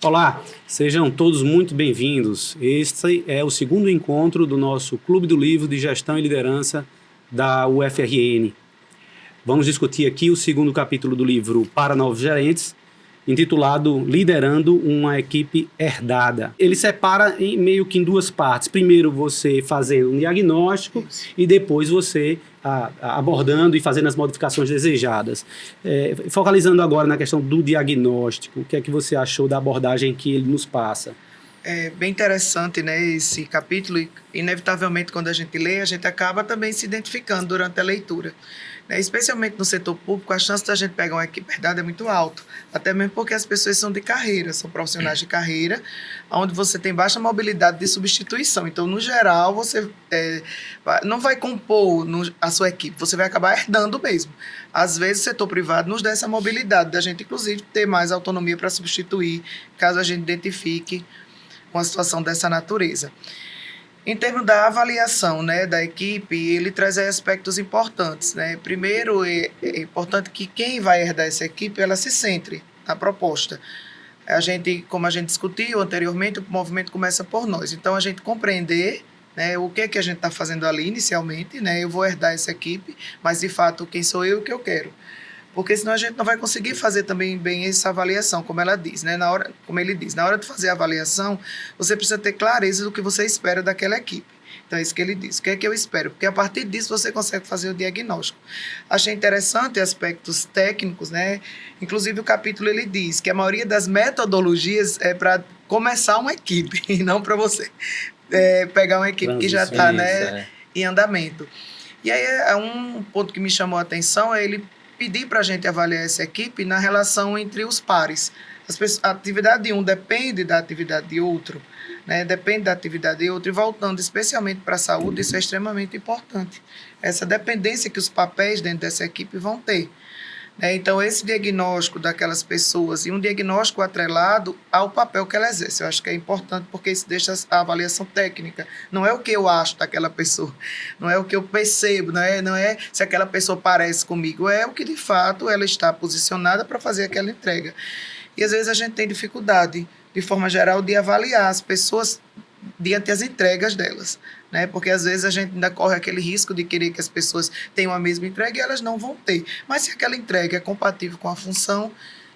Olá, sejam todos muito bem-vindos. Este é o segundo encontro do nosso Clube do Livro de Gestão e Liderança da UFRN. Vamos discutir aqui o segundo capítulo do livro Para Novos Gerentes, intitulado Liderando uma Equipe Herdada. Ele separa meio que em duas partes. Primeiro você fazendo um diagnóstico e depois você abordando e fazendo as modificações desejadas. Focalizando agora na questão do diagnóstico, o que é que você achou da abordagem que ele nos passa? É bem interessante, né, esse capítulo, e inevitavelmente quando a gente lê, a gente acaba também se identificando durante a leitura. Especialmente no setor público, a chance da gente pegar uma equipe herdada é muito alta, até mesmo porque as pessoas são de carreira, são profissionais de carreira, onde você tem baixa mobilidade de substituição. Então, no geral, você não vai compor a sua equipe, você vai acabar herdando mesmo. Às vezes, o setor privado nos dá essa mobilidade da gente, inclusive, ter mais autonomia para substituir, caso a gente identifique uma situação dessa natureza. Em termos da avaliação, né, da equipe, ele traz aspectos importantes, né? Primeiro, é importante que quem vai herdar essa equipe, ela se centre na proposta. Como a gente discutiu anteriormente, o movimento começa por nós. Então, a gente compreender, né, o que é que a gente está fazendo ali inicialmente, né? Eu vou herdar essa equipe, mas, de fato, quem sou eu e o que eu quero. Porque senão a gente não vai conseguir fazer também bem essa avaliação, como ela diz, né? Como ele diz, na hora de fazer a avaliação, você precisa ter clareza do que você espera daquela equipe. Então é isso que ele diz. O que é que eu espero? Porque a partir disso você consegue fazer o diagnóstico. Achei interessante aspectos técnicos, né? Inclusive o capítulo ele diz que a maioria das metodologias é para começar uma equipe, e não para você pegar uma equipe que já está, né, em andamento. E aí um ponto que me chamou a atenção é ele pedir para a gente avaliar essa equipe na relação entre os pares. A atividade de um depende da atividade de outro, né? Depende da atividade de outro, e voltando especialmente para a saúde, isso é extremamente importante. Essa dependência que os papéis dentro dessa equipe vão ter. Então, esse diagnóstico daquelas pessoas e um diagnóstico atrelado ao papel que ela exerce, eu acho que é importante porque isso deixa a avaliação técnica. Não é o que eu acho daquela pessoa, não é o que eu percebo, não é se aquela pessoa parece comigo, é o que de fato ela está posicionada para fazer aquela entrega. E às vezes a gente tem dificuldade, de forma geral, de avaliar as pessoas diante das entregas delas, né? Porque às vezes a gente ainda corre aquele risco de querer que as pessoas tenham a mesma entrega e elas não vão ter. Mas se aquela entrega é compatível com a função,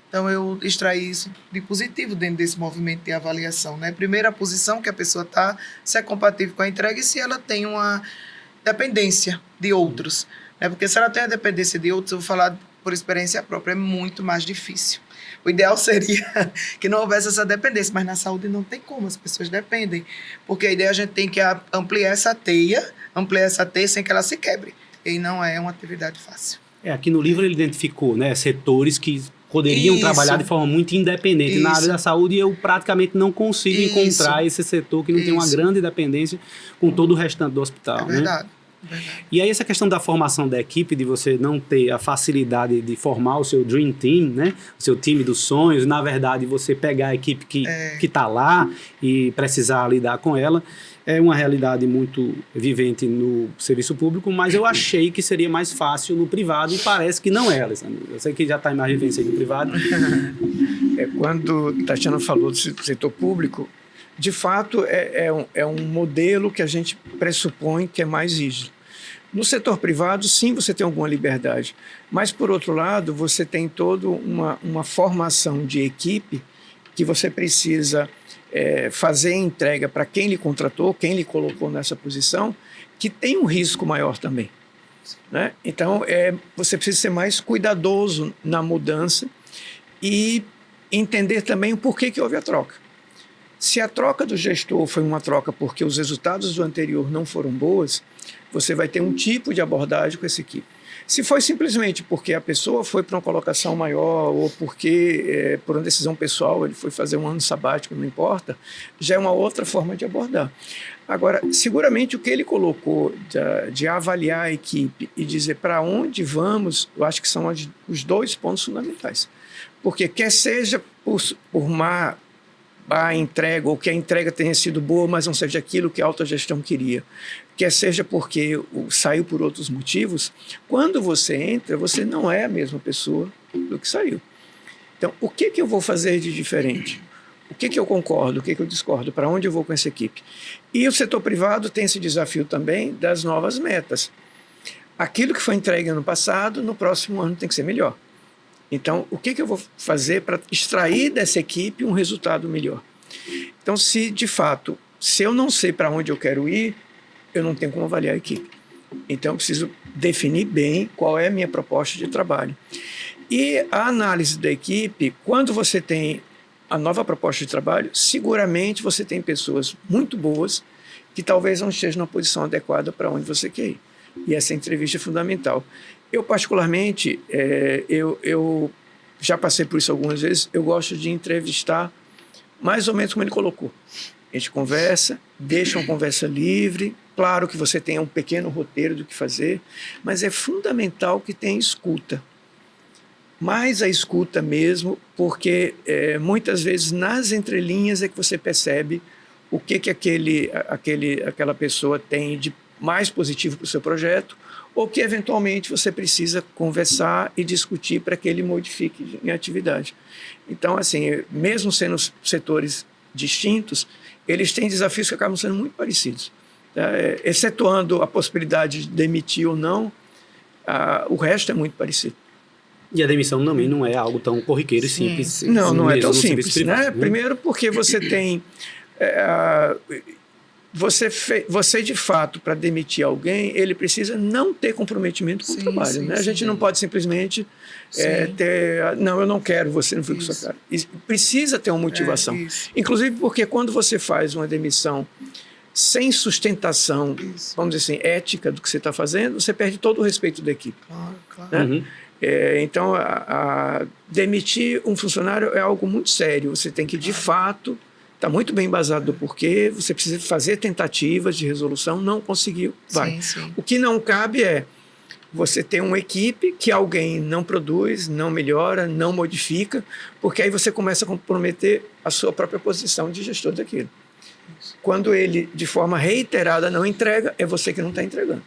então eu extraí isso de positivo dentro desse movimento de avaliação, né? Primeiro, a posição que a pessoa está, se é compatível com a entrega e se ela tem uma dependência de outros, né? Porque se ela tem a dependência de outros, eu vou falar por experiência própria, é muito mais difícil. O ideal seria que não houvesse essa dependência, mas na saúde não tem como, as pessoas dependem. Porque a ideia a gente tem que ampliar essa teia sem que ela se quebre. E não é uma atividade fácil. Aqui no livro ele identificou, né, setores que poderiam trabalhar de forma muito independente. Na área da saúde eu praticamente não consigo encontrar esse setor que não tem uma grande dependência com todo o restante do hospital. É verdade. Né? E aí essa questão da formação da equipe, de você não ter a facilidade de formar o seu dream team, né? O seu time dos sonhos, na verdade você pegar a equipe que está lá e precisar lidar com ela, é uma realidade muito vivente no serviço público, mas eu achei que seria mais fácil no privado e parece que não é, Alessandro. Eu sei que já está em mais vivência no privado. Quando Tatiana falou do setor público, de fato, é um modelo que a gente pressupõe que é mais rígido. No setor privado, sim, você tem alguma liberdade, mas, por outro lado, você tem toda uma formação de equipe que você precisa fazer entrega para quem lhe contratou, quem lhe colocou nessa posição, que tem um risco maior também, né? Então, você precisa ser mais cuidadoso na mudança e entender também o porquê que houve a troca. Se a troca do gestor foi uma troca porque os resultados do anterior não foram boas, você vai ter um tipo de abordagem com essa equipe. Se foi simplesmente porque a pessoa foi para uma colocação maior ou porque, por uma decisão pessoal, ele foi fazer um ano sabático, não importa, já é uma outra forma de abordar. Agora, seguramente o que ele colocou de avaliar a equipe e dizer para onde vamos, eu acho que são os dois pontos fundamentais. Porque quer seja por má entrega, ou que a entrega tenha sido boa, mas não seja aquilo que a autogestão queria, quer seja porque saiu por outros motivos, quando você entra, você não é a mesma pessoa do que saiu. Então, o que eu vou fazer de diferente? que eu concordo, o que eu discordo, para onde eu vou com essa equipe. E o setor privado tem esse desafio também das novas metas. Aquilo que foi entregue ano passado, no próximo ano tem que ser melhor. Então, o que eu vou fazer para extrair dessa equipe um resultado melhor? Então, se de fato, se eu não sei para onde eu quero ir, eu não tenho como avaliar a equipe. Então, eu preciso definir bem qual é a minha proposta de trabalho. E a análise da equipe, quando você tem a nova proposta de trabalho, seguramente você tem pessoas muito boas que talvez não estejam na posição adequada para onde você quer ir. E essa entrevista é fundamental. Eu, particularmente, eu já passei por isso algumas vezes, eu gosto de entrevistar mais ou menos como ele colocou. A gente conversa, deixa uma conversa livre, claro que você tenha um pequeno roteiro do que fazer, mas é fundamental que tenha escuta. Mais a escuta mesmo, porque muitas vezes nas entrelinhas é que você percebe o que aquela pessoa tem de mais positivo para o seu projeto, ou que eventualmente você precisa conversar e discutir para que ele modifique em atividade. Então, assim, mesmo sendo setores distintos, eles têm desafios que acabam sendo muito parecidos. Excetuando a possibilidade de demitir ou não, o resto é muito parecido. E a demissão também não é algo tão corriqueiro e simples. Não é tão no simples, privado, né? Primeiro porque você tem... Você, de fato, para demitir alguém, ele precisa não ter comprometimento com o trabalho. Né? A gente não pode simplesmente ter... Não, eu não quero você no fluxo da cara. Precisa ter uma motivação. Inclusive porque quando você faz uma demissão sem sustentação, vamos dizer assim, ética do que você está fazendo, você perde todo o respeito da equipe. Claro. Né? Uhum. Então, demitir um funcionário é algo muito sério. Você tem que, de fato... Está muito bem embasado do porquê, você precisa fazer tentativas de resolução, não conseguiu, vai. Sim. O que não cabe é você ter uma equipe que alguém não produz, não melhora, não modifica, porque aí você começa a comprometer a sua própria posição de gestor daquilo. Quando ele, de forma reiterada, não entrega, é você que não está entregando.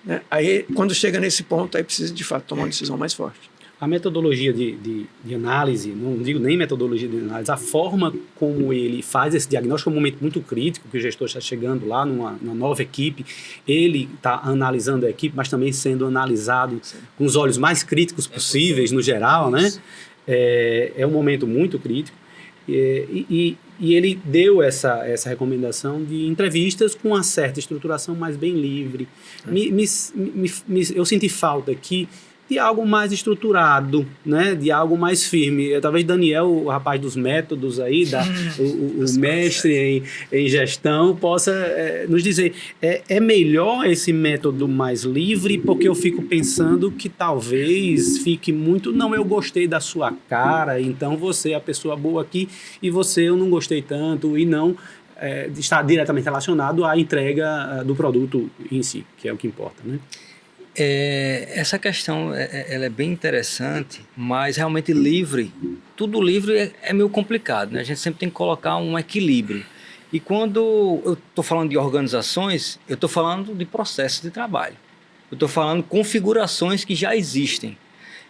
Né? Aí, quando chega nesse ponto, aí precisa, de fato, tomar uma decisão mais forte. A metodologia de análise, não digo nem metodologia de análise, a forma como ele faz esse diagnóstico é um momento muito crítico, que o gestor está chegando lá numa nova equipe, ele está analisando a equipe, mas também sendo analisado com os olhos mais críticos possíveis, no geral, né? É um momento muito crítico. E ele deu essa recomendação de entrevistas com uma certa estruturação, mas bem livre. Eu senti falta aqui de algo mais estruturado, né? De algo mais firme. Talvez Daniel, o rapaz dos métodos aí, o mestre em gestão, possa nos dizer, é melhor esse método mais livre, porque eu fico pensando que talvez fique muito, não, eu gostei da sua cara, então você é a pessoa boa aqui, e você eu não gostei tanto, e não está diretamente relacionado à entrega do produto em si, que é o que importa, né? Essa questão ela é bem interessante, mas realmente livre, tudo livre é meio complicado, né? A gente sempre tem que colocar um equilíbrio. E quando eu estou falando de organizações, eu estou falando de processos de trabalho. Eu estou falando de configurações que já existem.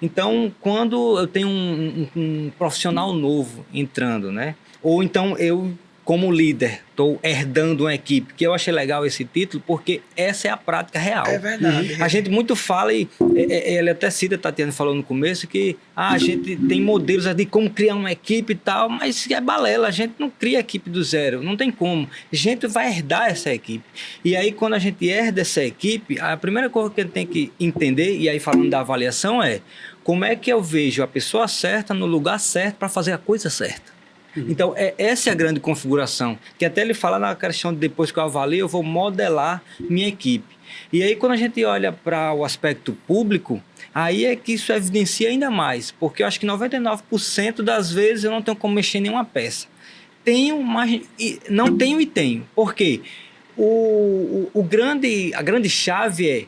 Então, quando eu tenho um profissional novo entrando, né? Ou então eu, como líder, estou herdando uma equipe, que eu achei legal esse título, porque essa é a prática real. É verdade. A gente muito fala, e ele até cita, a Tatiana falou no começo, que a gente tem modelos de como criar uma equipe e tal, mas é balela, a gente não cria equipe do zero, não tem como. A gente vai herdar essa equipe. E aí, quando a gente herda essa equipe, a primeira coisa que a gente tem que entender, e aí falando da avaliação, é como é que eu vejo a pessoa certa no lugar certo para fazer a coisa certa. Então, essa é a grande configuração, que até ele fala na questão de depois que eu avalio, eu vou modelar minha equipe. E aí, quando a gente olha para o aspecto público, aí é que isso evidencia ainda mais, porque eu acho que 99% das vezes eu não tenho como mexer em nenhuma peça. Tenho, mas não tenho e tenho. Por quê? A grande chave é,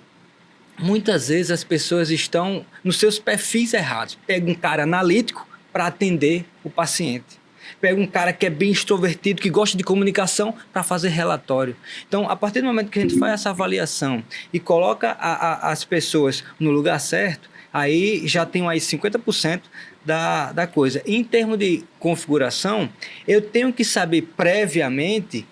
muitas vezes as pessoas estão nos seus perfis errados. Pega um cara analítico para atender o paciente. Pega um cara que é bem extrovertido, que gosta de comunicação, para fazer relatório. Então, a partir do momento que a gente faz essa avaliação e coloca as pessoas no lugar certo, aí já tem aí 50% da coisa. Em termos de configuração, eu tenho que saber previamente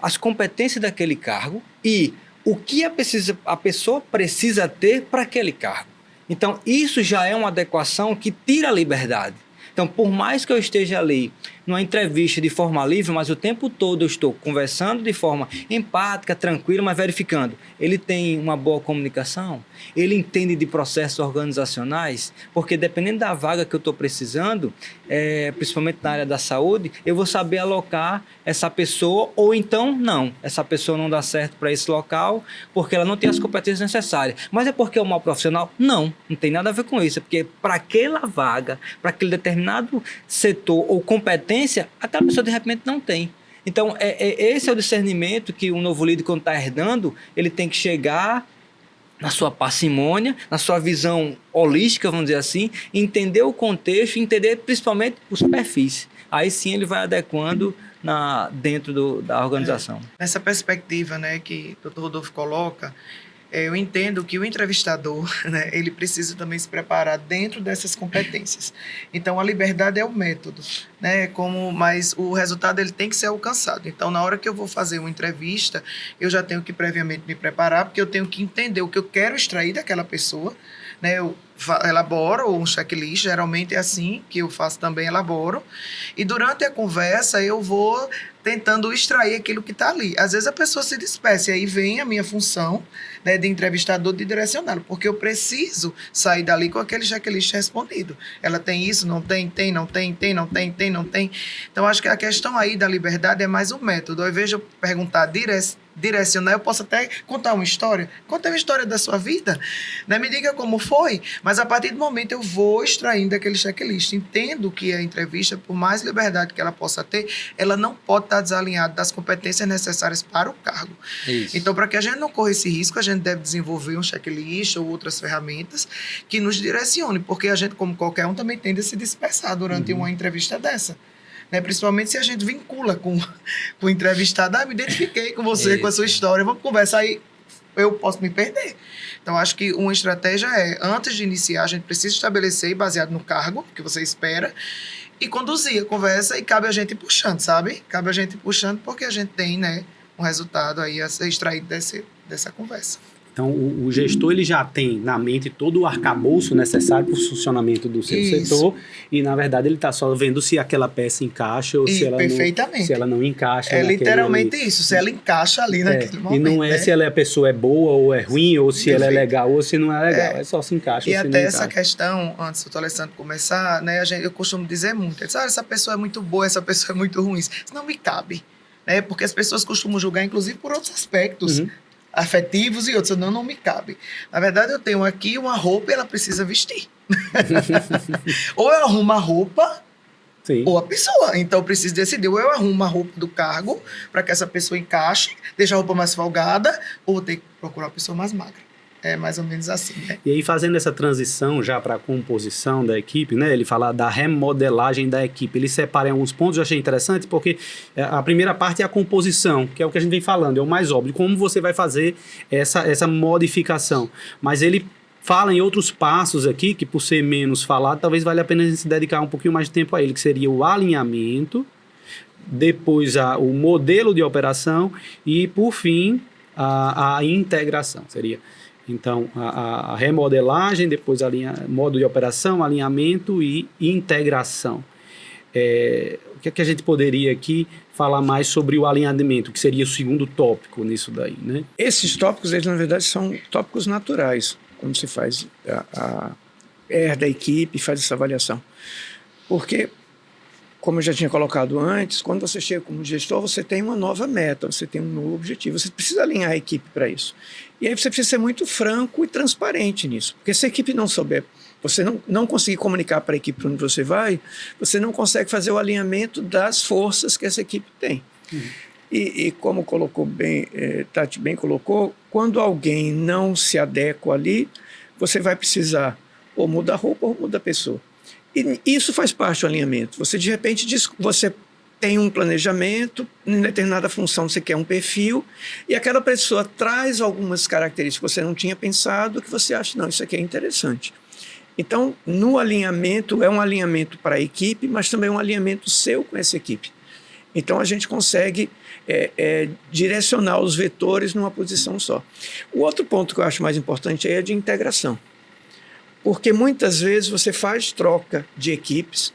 as competências daquele cargo e o que a pessoa precisa ter para aquele cargo. Então, isso já é uma adequação que tira a liberdade. Então, por mais que eu esteja ali numa entrevista de forma livre, mas o tempo todo eu estou conversando de forma empática, tranquila, mas verificando. Ele tem uma boa comunicação? Ele entende de processos organizacionais? Porque dependendo da vaga que eu estou precisando, principalmente na área da saúde, eu vou saber alocar essa pessoa ou então não. Essa pessoa não dá certo para esse local porque ela não tem as competências necessárias. Mas é porque é um mau profissional? Não tem nada a ver com isso. É porque para aquela vaga, para aquele determinado setor ou competência, aquela pessoa de repente não tem. Então, esse é o discernimento que um novo líder, quando está herdando, ele tem que chegar na sua parcimônia, na sua visão holística, vamos dizer assim, entender o contexto, entender principalmente os perfis. Aí sim ele vai adequando dentro da organização. Nessa perspectiva, né, que o Dr. Rodolfo coloca, eu entendo que o entrevistador, né, ele precisa também se preparar dentro dessas competências. Então, a liberdade é o método, né, mas o resultado ele tem que ser alcançado. Então, na hora que eu vou fazer uma entrevista, eu já tenho que previamente me preparar, porque eu tenho que entender o que eu quero extrair daquela pessoa, né, eu elaboro um checklist, geralmente é assim que eu faço também, elaboro, e durante a conversa eu vou tentando extrair aquilo que está ali. Às vezes a pessoa se dispersa, e aí vem a minha função, né, de entrevistador, de direcioná-lo, porque eu preciso sair dali com aquele checklist respondido. Ela tem isso, não tem, não tem. Então, acho que a questão aí da liberdade é mais um método. Ao invés de eu perguntar direcionar, eu posso até contar uma história. Conta uma história da sua vida, né? Me diga como foi, mas a partir do momento eu vou extraindo aquele checklist. Entendo que a entrevista, por mais liberdade que ela possa ter, ela não pode estar desalinhada das competências necessárias para o cargo. Isso. Então, para que a gente não corra esse risco, a gente deve desenvolver um checklist ou outras ferramentas que nos direcione, porque a gente, como qualquer um, também tende a se dispersar durante uma entrevista dessa. Né? Principalmente se a gente vincula com o entrevistado. Me identifiquei com você, com a sua história, vamos conversar aí, eu posso me perder. Então, acho que uma estratégia antes de iniciar, a gente precisa estabelecer, baseado no cargo que você espera, e conduzir a conversa, e cabe a gente ir puxando, sabe? Cabe a gente ir puxando porque a gente tem, né, um resultado aí a ser extraído dessa conversa. Então, o gestor ele já tem na mente todo o arcabouço necessário para o funcionamento do seu setor e, na verdade, ele está só vendo se aquela peça encaixa ou se ela não encaixa. É literalmente isso, se ela encaixa ali naquele momento. E não é se a pessoa é boa ou é ruim, ou se ela é legal ou se não é legal. É só se encaixa e ou se até não essa encaixa. Questão, antes do Alessandro começar, né, eu costumo dizer muito, essa pessoa é muito boa, essa pessoa é muito ruim. Isso não me cabe, né, porque as pessoas costumam julgar, inclusive, por outros aspectos. Afetivos e outros, não me cabe. Na verdade, eu tenho aqui uma roupa e ela precisa vestir. Ou eu arrumo a roupa, sim, ou a pessoa. Então, eu preciso decidir. Ou eu arrumo a roupa do cargo para que essa pessoa encaixe, deixe a roupa mais folgada, ou ter que procurar uma pessoa mais magra. É mais ou menos assim, né? E aí, fazendo essa transição já para a composição da equipe, né? Ele fala da remodelagem da equipe. Ele separa em alguns pontos, eu achei interessante, porque a primeira parte é a composição, que é o que a gente vem falando, é o mais óbvio. Como você vai fazer essa modificação. Mas ele fala em outros passos aqui, que por ser menos falado, talvez valha a pena a gente se dedicar um pouquinho mais de tempo a ele, que seria o alinhamento, depois o modelo de operação e, por fim, a integração. Seria... Então, a remodelagem, depois modo de operação, alinhamento e integração. O que é que a gente poderia aqui falar mais sobre o alinhamento, que seria o segundo tópico nisso daí, né? Esses tópicos, eles na verdade são tópicos naturais, quando se faz herda a equipe, faz essa avaliação. Porque, como eu já tinha colocado antes, quando você chega como gestor, você tem uma nova meta, você tem um novo objetivo, você precisa alinhar a equipe para isso. E aí você precisa ser muito franco e transparente nisso, porque se a equipe não souber, você não conseguir comunicar para a equipe para onde você vai, você não consegue fazer o alinhamento das forças que essa equipe tem. E como colocou bem, Tati bem colocou, quando alguém não se adequa ali, você vai precisar ou mudar a roupa ou mudar a pessoa. E isso faz parte do alinhamento. Você, de repente, você tem um planejamento, em determinada função você quer um perfil, e aquela pessoa traz algumas características que você não tinha pensado, que você acha, não, isso aqui é interessante. Então, no alinhamento, é um alinhamento para a equipe, mas também é um alinhamento seu com essa equipe. Então, a gente consegue direcionar os vetores numa posição só. O outro ponto que eu acho mais importante é de integração. Porque muitas vezes você faz troca de equipes,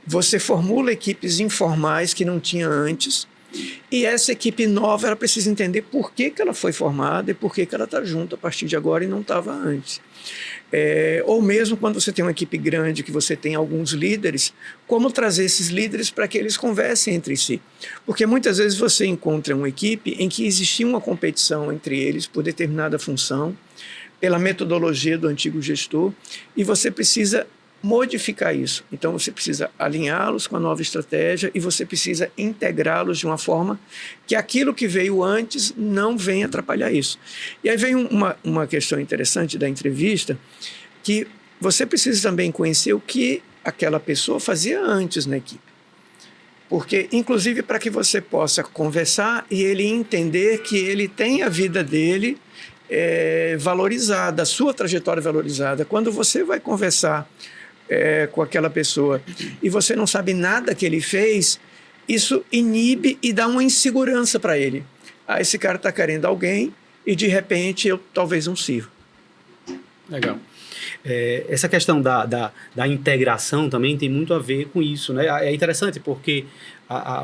você formula equipes informais que não tinha antes, e essa equipe nova ela precisa entender por que ela foi formada e por que ela está junto a partir de agora e não estava antes. Ou mesmo quando você tem uma equipe grande, que você tem alguns líderes, como trazer esses líderes para que eles conversem entre si. Porque muitas vezes você encontra uma equipe em que existia uma competição entre eles por determinada função, pela metodologia do antigo gestor, e você precisa modificar isso. Então você precisa alinhá-los com a nova estratégia e você precisa integrá-los de uma forma que aquilo que veio antes não venha atrapalhar isso. E aí vem uma questão interessante da entrevista, que você precisa também conhecer o que aquela pessoa fazia antes na equipe. Porque, inclusive, para que você possa conversar e ele entender que ele tem a vida dele valorizada, a sua trajetória valorizada. Quando você vai conversar com aquela pessoa e você não sabe nada que ele fez, isso inibe e dá uma insegurança para ele. Esse cara está querendo alguém e de repente eu talvez não sirva. Legal. Essa questão da integração também tem muito a ver com isso, né? É interessante porque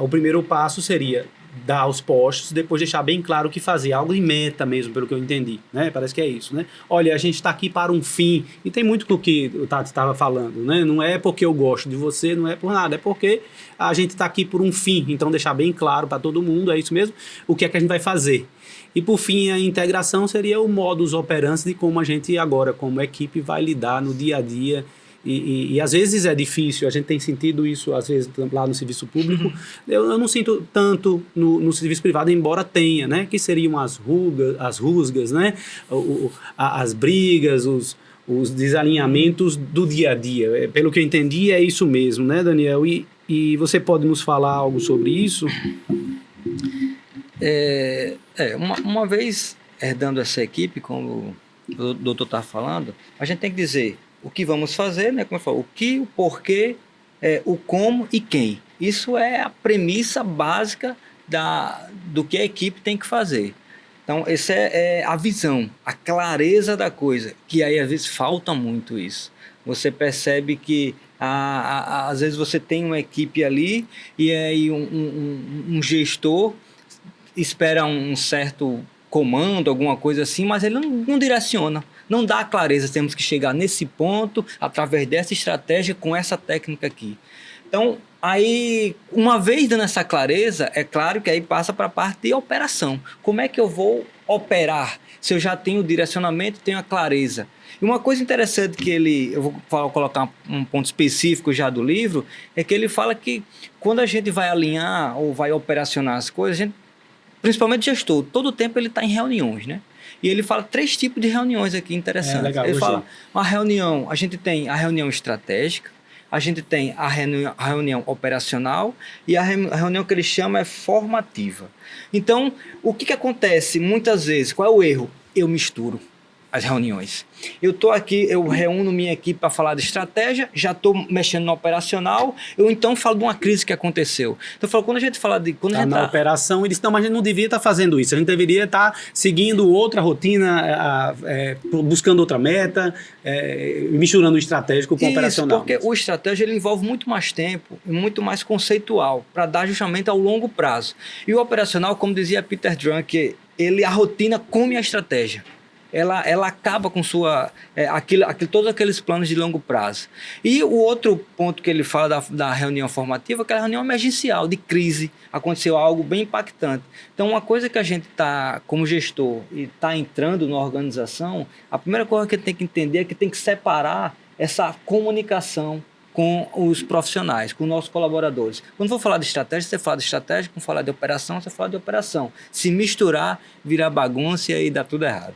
o primeiro passo seria dar os postos, depois deixar bem claro o que fazer, algo em meta mesmo, pelo que eu entendi, né? Parece que é isso, né? Olha, a gente está aqui para um fim, e tem muito do que o Tati estava falando, né? Não é porque eu gosto de você, não é por nada, é porque a gente está aqui por um fim, então deixar bem claro para todo mundo, é isso mesmo, o que é que a gente vai fazer. E por fim, a integração seria o modus operandi de como a gente agora, como equipe, vai lidar no dia a dia. E às vezes é difícil, a gente tem sentido isso, às vezes, lá no serviço público. Eu não sinto tanto no serviço privado, embora tenha, né? Que seriam as rusgas, né? As brigas, os desalinhamentos do dia a dia. Pelo que eu entendi, é isso mesmo, né, Daniel? E você pode nos falar algo sobre isso? Uma vez herdando essa equipe, como o doutor está falando, a gente tem que dizer o que vamos fazer, né? Como eu falo, o que, o porquê, o como e quem. Isso é a premissa básica do que a equipe tem que fazer. Então, essa é a visão, a clareza da coisa, que aí às vezes falta muito isso. Você percebe que às vezes você tem uma equipe ali e aí um gestor espera um certo comando, alguma coisa assim, mas ele não direciona. Não dá clareza, temos que chegar nesse ponto, através dessa estratégia, com essa técnica aqui. Então, aí, uma vez dando essa clareza, é claro que aí passa para a parte de operação. Como é que eu vou operar? Se eu já tenho o direcionamento, tenho a clareza. E uma coisa interessante que eu vou colocar um ponto específico já do livro, é que ele fala que quando a gente vai alinhar ou vai operacionar as coisas, a gente, principalmente gestor, todo o tempo ele está em reuniões, né? E ele fala 3 tipos de reuniões aqui interessantes. Legal, ele fala, uma reunião, a gente tem a reunião estratégica, a gente tem a reunião operacional e a reunião que ele chama é formativa. Então, o que acontece muitas vezes? Qual é o erro? Eu misturo as reuniões. Eu estou aqui, eu reúno minha equipe para falar de estratégia, já estou mexendo no operacional, eu então falo de uma crise que aconteceu. Então, eu falo, quando a gente fala de... na operação, ele disse, não, mas a gente não devia estar fazendo isso, a gente deveria estar seguindo outra rotina, buscando outra meta, misturando o estratégico com o operacional. Porque o estratégia ele envolve muito mais tempo e muito mais conceitual, para dar justamente ao longo prazo. E o operacional, como dizia Peter Drucker, a rotina come a estratégia. Ela acaba com todos aqueles planos de longo prazo. E o outro ponto que ele fala da reunião formativa, que é a reunião emergencial, de crise, aconteceu algo bem impactante. Então, uma coisa que a gente está, como gestor, e está entrando na organização, a primeira coisa que a gente tem que entender é que tem que separar essa comunicação com os profissionais, com os nossos colaboradores. Quando for falar de estratégia, você fala de estratégia, quando falar de operação, você fala de operação. Se misturar, vira bagunça e aí dá tudo errado.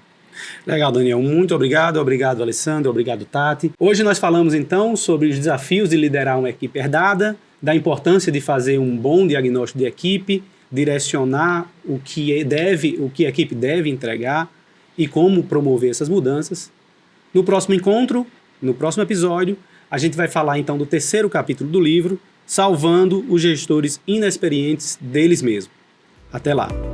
Legal, Daniel. Muito obrigado. Obrigado, Alessandro. Obrigado, Tati. Hoje nós falamos, então, sobre os desafios de liderar uma equipe herdada, da importância de fazer um bom diagnóstico de equipe, direcionar o que a equipe deve entregar e como promover essas mudanças. No próximo encontro, No próximo episódio, a gente vai falar então do terceiro capítulo do livro, Salvando os Gestores Inexperientes deles mesmos. Até lá!